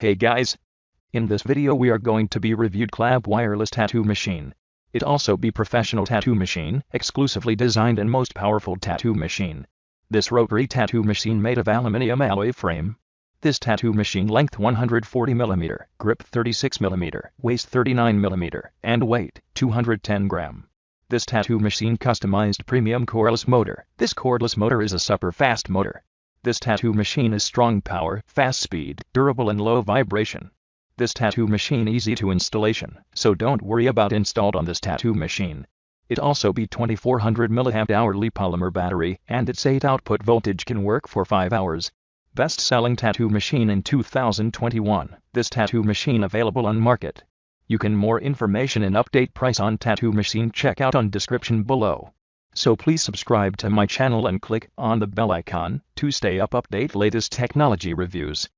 Hey guys! In this video we are going to be reviewed Dklab wireless tattoo machine. It also be professional tattoo machine, exclusively designed and most powerful tattoo machine. This rotary tattoo machine made of aluminium alloy frame. This tattoo machine length 140 mm, grip 36 mm, waist 39 mm, and weight 210 gram. This tattoo machine customized premium cordless motor. This cordless motor is a super fast motor. This tattoo machine is strong power, fast speed, durable and low vibration. This tattoo machine easy to installation, so don't worry about installed on this tattoo machine. It also be 2400 mAh polymer battery, and its 8 output voltage can work for 5 hours. Best selling tattoo machine in 2021. This tattoo machine available on market. You can more information and update price on tattoo machine check out on description below. So please subscribe to my channel and click on the bell icon to stay update latest technology reviews.